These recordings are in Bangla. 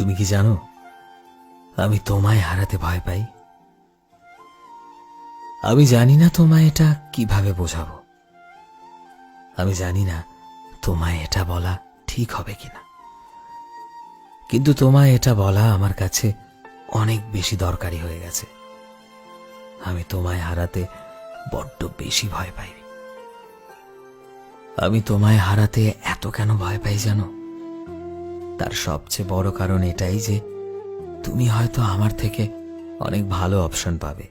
তুমি কি জানো, আমি তোমায় হারাতে ভয় পাই। আমি জানি না তোমায় এটা কিভাবে বোঝাবো। আমি জানি না তোমায় এটা বলা ঠিক হবে কিনা, কিন্তু তোমায় এটা বলা আমার কাছে অনেক বেশি দরকারি হয়ে গেছে। আমি তোমায় হারাতে বড্ড বেশি ভয় পাই। আমি তোমায় হারাতে এত কেন ভয় পাই জানো? তার সবচেয়ে বড় কারণ এটাই যে তুমি হয়তো আমার থেকে অনেক ভালো অপশন পাবে,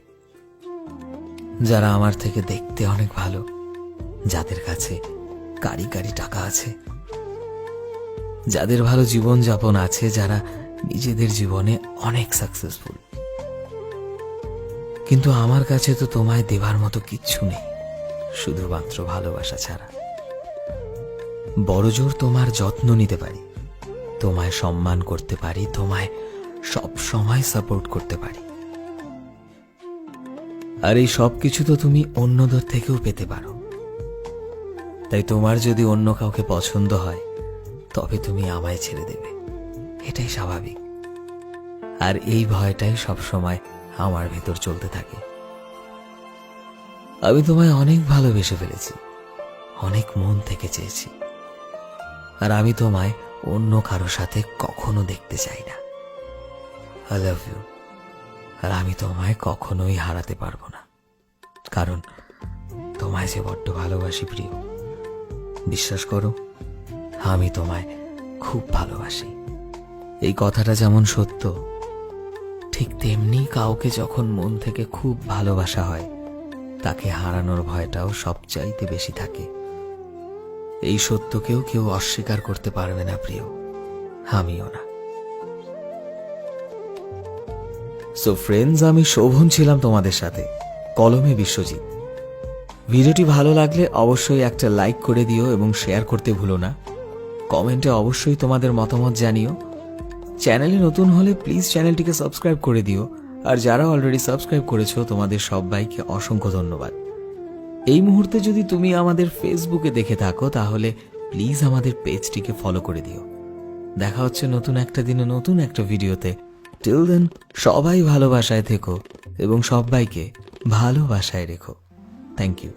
যারা আমার থেকে দেখতে অনেক ভালো, যাদের কাছে কারি কারি টাকা আছে, যাদের ভালো জীবন যাপন আছে, যারা নিজেদের জীবনে অনেক সাকসেসফুল। কিন্তু আমার কাছে তো তোমায় দেবার মতো কিচ্ছু নেই, শুধুমাত্র ভালোবাসা ছাড়া। বড়জোর তোমার যত্ন নিতে পারি, তোমায় সম্মান করতে পারি, তোমায় সব সময় সাপোর্ট করতে পারি, আর এই সব কিছু তো তুমি অন্যদের থেকেও পেতে পারো। তাই তোমার যদি অন্য কাউকে পছন্দ হয় তবে তুমি আমায় ছেড়ে দেবে, এটাই স্বাভাবিক। আর এই ভয়টাই সব সময় আমার ভেতর চলতে থাকে। আমি তোমায় অনেক ভালোবেসে ফেলেছি, অনেক মন থেকে চেয়েছি, আর আমি তোমায় অন্য কারো সাথে কখনো দেখতে চাই না। I love you. আর আমি তোমায় কখনোই হারাতে পারবো না, কারণ তোমায় যে বড্ড ভালোবাসি প্রিয়। বিশ্বাস করো, আমি তোমায় খুব ভালোবাসি। এই কথাটা যেমন সত্য, ঠিক তেমনি কাউকে যখন মন থেকে খুব ভালোবাসা হয় তাকে হারানোর ভয়টাও সবচাইতে বেশি থাকে। এই সত্যকেও কেউ অস্বীকার করতে পারবে না প্রিয়, আমিও না। সো ফ্রেন্ডস, আমি শোভন ছিলাম তোমাদের সাথে, কলমে বিশ্বজিৎ। ভিডিওটি ভালো লাগলে অবশ্যই একটা লাইক করে দিও এবং শেয়ার করতে ভুলো না। কমেন্টে অবশ্যই তোমাদের মতামত জানিও। চ্যানেলে নতুন হলে প্লিজ চ্যানেলটিকে সাবস্ক্রাইব করে দিও, আর যারা অলরেডি সাবস্ক্রাইব করেছো তোমাদের সবাইকে অসংখ্য ধন্যবাদ। এই মুহূর্তে যদি তুমি আমাদের ফেসবুকে দেখে থাকো তাহলে প্লিজ আমাদের পেজটিকে ফলো করে দিও। দেখা হচ্ছে নতুন একটা দিনে নতুন একটা ভিডিওতে। টিল দেন সবাই ভালোবাসায় থেকো এবং সবাইকে ভালোবাসায় রেখো। Thank you.